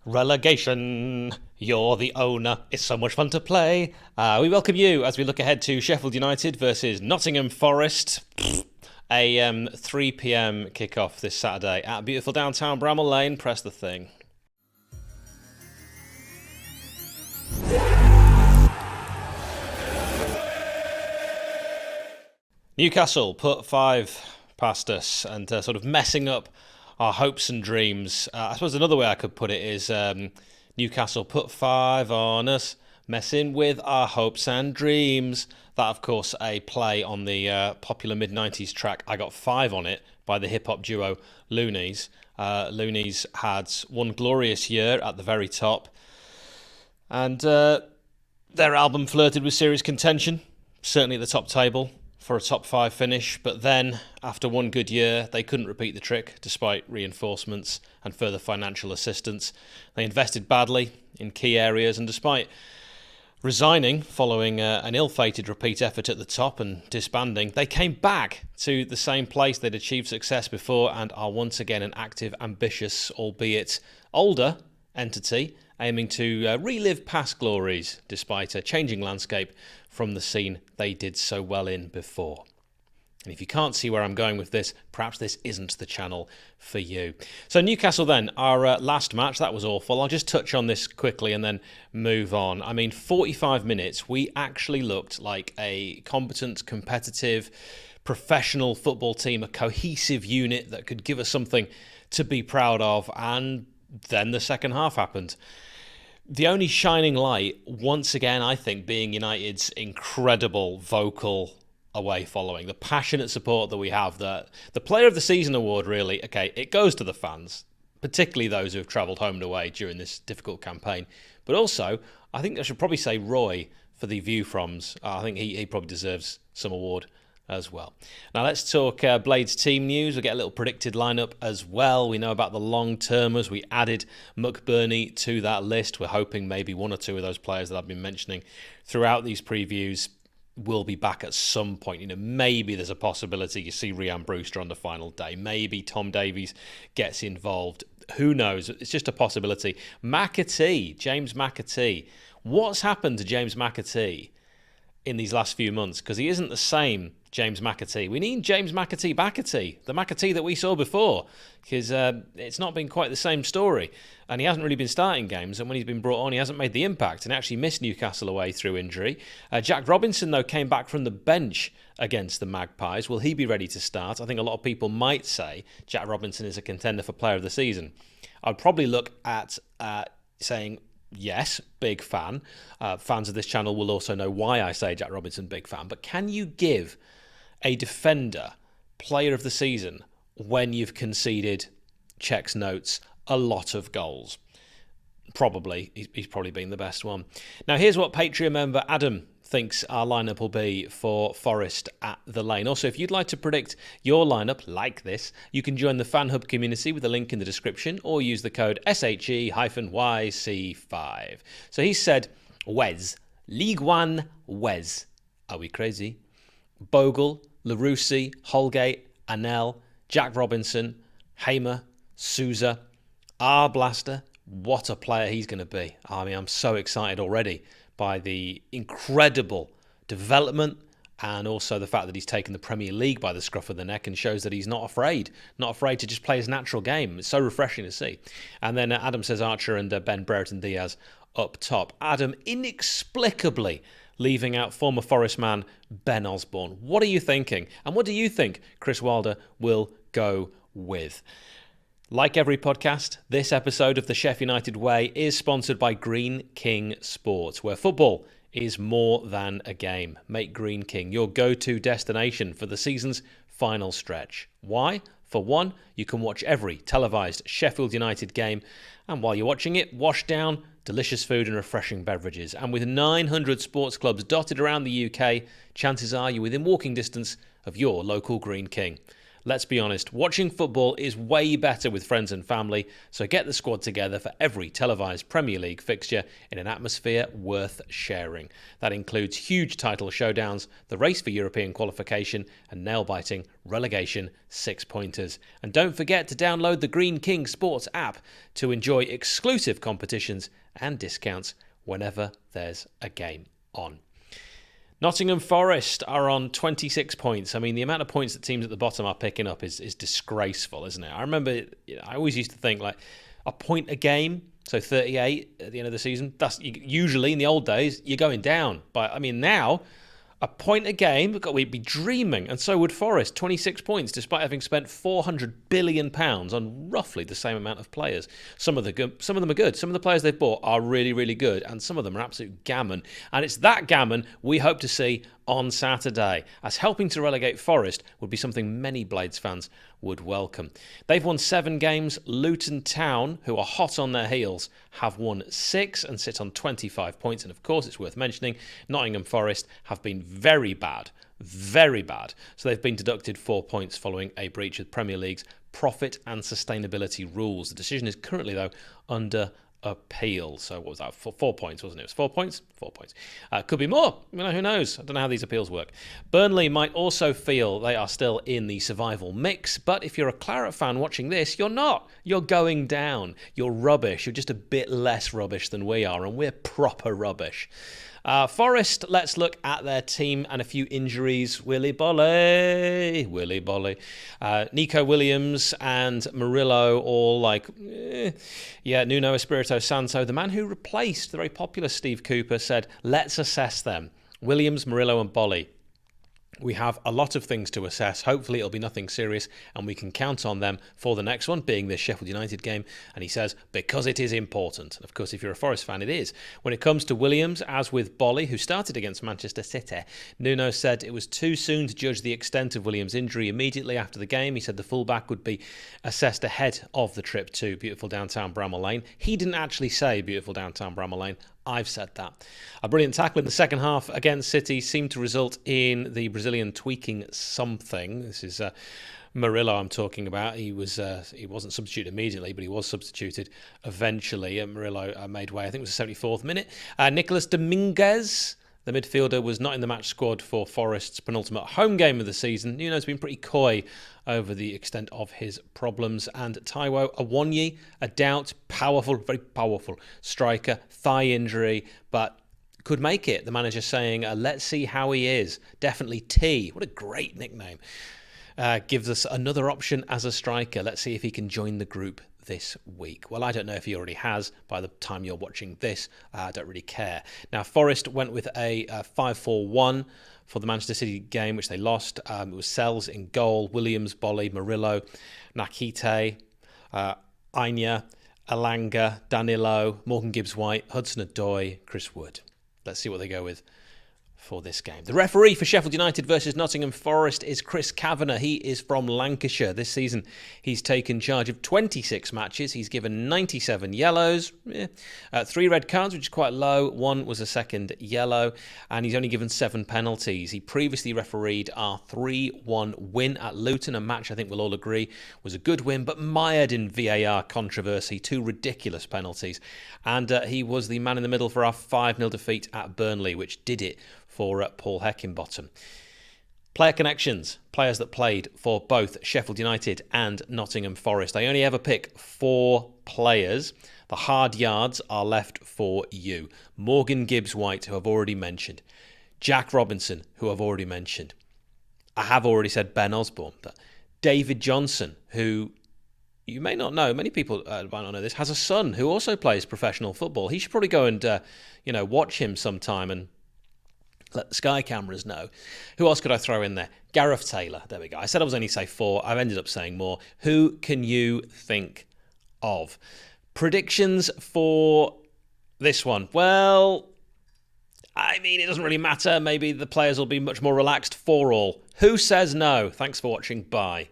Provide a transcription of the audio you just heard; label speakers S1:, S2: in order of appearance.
S1: Relegation, you're the owner, it's so much fun to play. We welcome you as we look ahead to Sheffield United versus Nottingham Forest. A 3 p.m. kickoff this Saturday at beautiful downtown Bramall Lane. Press the thing. Newcastle put 5 past us and sort of messing up our hopes and dreams. I suppose another way I could put it is Newcastle put 5 on us, messing with our hopes and dreams. That, of course, a play on the popular mid-90s track I Got 5 on It by the hip-hop duo 𝗏𝗏𝗏. 𝗏𝗏𝗏's had one glorious year at the very top. And their album flirted with serious contention, certainly at the top table, for a top 5 finish, but then after one good year they couldn't repeat the trick despite reinforcements and further financial assistance. They invested badly in key areas, and despite resigning following an ill-fated repeat effort at the top and disbanding, they came back to the same place they'd achieved success before and are once again an active, ambitious, albeit older entity aiming to relive past glories despite a changing landscape from the scene they did so well in before. And if you can't see where I'm going with this, perhaps this isn't the channel for you. So Newcastle then, our last match, that was awful. I'll just touch on this quickly and then move on. I mean, 45 minutes, we actually looked like a competent, competitive, professional football team, a cohesive unit that could give us something to be proud of, and then the second half happened. The only shining light, once again, I think, being United's incredible vocal away following, the passionate support that we have. The Player of the Season award, really, okay, it goes to the fans, particularly those who have travelled home and away during this difficult campaign. But also, I think I should probably say Roy for the 𝗍𝗏𝗏𝗏. I think he probably deserves some award as well. Now let's talk Blades team news. We'll get a little predicted lineup as well. We know about the long-termers. We added McBurney to that list. We're hoping maybe one or two of those players that I've been mentioning throughout these previews will be back at some point. You know, maybe there's a possibility you see Rhian Brewster on the final day. Maybe Tom Davies gets involved. Who knows? It's just a possibility. McAtee, James McAtee. What's happened to James McAtee in these last few months? Because he isn't the same James McAtee. We need James McAtee, the McAtee that we saw before, because it's not been quite the same story. And he hasn't really been starting games, and when he's been brought on, he hasn't made the impact and actually missed Newcastle away through injury. Jack Robinson, though, came back from the bench against the Magpies. Will he be ready to start? I think a lot of people might say Jack Robinson is a contender for Player of the Season. I'd probably look at saying yes, big fan. Fans of this channel will also know why I say Jack Robinson, big fan. But can you give a defender Player of the Season when you've conceded, checks notes, a lot of goals? Probably. He's probably been the best one. Now, here's what Patreon member Adam thinks our lineup will be for Forest at the Lane. Also, if you'd like to predict your lineup like this, you can join the Fan Hub community with a link in the description or use the code 𝗏𝗏𝗏𝗏𝐻𝐸_YC5. So he said, Wes, League One Wes. Are we crazy? Bogle, 𝗏𝗏𝗏𝗏, Holgate, Anel, Jack Robinson, Hamer, Souza, Blaster. What a player he's going to be. I mean, I'm so excited already by the incredible development and also the fact that he's taken the Premier League by the scruff of the neck and shows that he's not afraid to just play his natural game. It's so refreshing to see. And then Adam says Archer and Ben Brereton Diaz up top. Adam inexplicably leaving out former Forest man Ben Osborne. What are you thinking? And what do you think Chris Wilder will go with? Like every podcast, this episode of the Sheff United Way is sponsored by Greene King Sports, where football is more than a game. Make Greene King your go-to destination for the season's final stretch. Why? For one, you can watch every televised Sheffield United game, and while you're watching it, wash down delicious food and refreshing beverages. And with 900 sports clubs dotted around the UK, chances are you're within walking distance of your local Greene King. Let's be honest, watching football is way better with friends and family, so get the squad together for every televised Premier League fixture in an atmosphere worth sharing. That includes huge title showdowns, the race for European qualification, and nail-biting relegation six-pointers. And don't forget to download the Green King Sports app to enjoy exclusive competitions and discounts whenever there's a game on. Nottingham Forest are on 26 points. I mean, the amount of points that teams at the bottom are picking up is disgraceful, isn't it? I remember, I always used to think like a point a game, so 38 at the end of the season. That's usually in the old days you're going down. But I mean now, a point a game, we'd be dreaming, and so would Forest. 26 points, despite having spent £400 billion on roughly the same amount of players. Some of them are good. Some of the players they've bought are really, really good, and some of them are absolute gammon. And it's that gammon we hope to see on Saturday, as helping to relegate Forest would be something many Blades fans would welcome. They've won 7 games. Luton Town, who are hot on their heels, have won 6 and sit on 25 points. And of course, it's worth mentioning, Nottingham Forest have been very bad. Very bad. So they've been deducted 4 points following a breach of Premier League's profit and sustainability rules. The decision is currently, though, under appeal. So what was that? 4 points, wasn't it? It was 4 points? 4 points. Could be more. Who knows? I don't know how these appeals work. Burnley might also feel they are still in the survival mix, but if you're a Claret fan watching this, you're not. You're going down. You're rubbish. You're just a bit less rubbish than we are, and we're proper rubbish. Forest, let's look at their team and a few injuries. 𝗜々𝗱𝗶𝗲. Nico Williams and Murillo all like, Nuno Espirito Santo, the man who replaced the very popular Steve Cooper, said, let's assess them. Williams, Murillo and Bolly. We have a lot of things to assess. Hopefully it'll be nothing serious and we can count on them for the next one, being this Sheffield United game. And he says, because it is important. And of course, if you're a Forest fan, it is. When it comes to Williams, as with Bolly, who started against Manchester City, Nuno said it was too soon to judge the extent of Williams' injury immediately after the game. He said the fullback would be assessed ahead of the trip to beautiful downtown Bramall Lane. He didn't actually say beautiful downtown Bramall Lane. I've said that. A brilliant tackle in the second half against City seemed to result in the Brazilian tweaking something. This is Murillo I'm talking about. He wasn't substituted immediately, but he was substituted eventually. Murillo made way. I think it was the 74th minute. Nicolas Dominguez, the midfielder, was not in the match squad for Forest's penultimate home game of the season. Nuno's been pretty coy over the extent of his problems. And Taiwo Awoniyi, a doubt, very powerful striker, thigh injury, but could make it. The manager saying, let's see how he is. Definitely T. What a great nickname. Gives us another option as a striker. Let's see if he can join the group this week. Well, I don't know if he already has. By the time you're watching this, I don't really care. Now, Forest went with a 5-4-1 for the Manchester City game, which they lost. It was Sells in goal, Williams, Bolly, Murillo, Nakite, Anya, Alanga, Danilo, Morgan Gibbs-White, Hudson-Odoi, Chris Wood. Let's see what they go with for this game. The referee for Sheffield United versus Nottingham Forest is Chris Kavanagh. He is from Lancashire. This season, he's taken charge of 26 matches. He's given 97 yellows, 3 red cards, which is quite low. 1 was a second yellow, and he's only given 7 penalties. He previously refereed our 3-1 win at Luton, a match I think we'll all agree was a good win, but mired in VAR controversy, 2 ridiculous penalties. And he was the man in the middle for our 5-0 defeat at Burnley, which did it for 𝗜ษ์𝗱𝗶𝗲. Player connections, players that played for both Sheffield United and Nottingham Forest. I only ever pick 4 players. The hard yards are left for you. Morgan Gibbs-White, who I've already mentioned. Jack Robinson, who I've already mentioned. I have already said Ben Osborne. But David Johnson, who you may not know, many people might not know this, has a son who also plays professional football. He should probably go and watch him sometime and let the Sky cameras know. Who else could I throw in there? Gareth Taylor. There we go. I said I was only say 4. I've ended up saying more. Who can you think of? Predictions for this one. Well, I mean, it doesn't really matter. Maybe the players will be much more relaxed. 4-4. Who says no? Thanks for watching. Bye.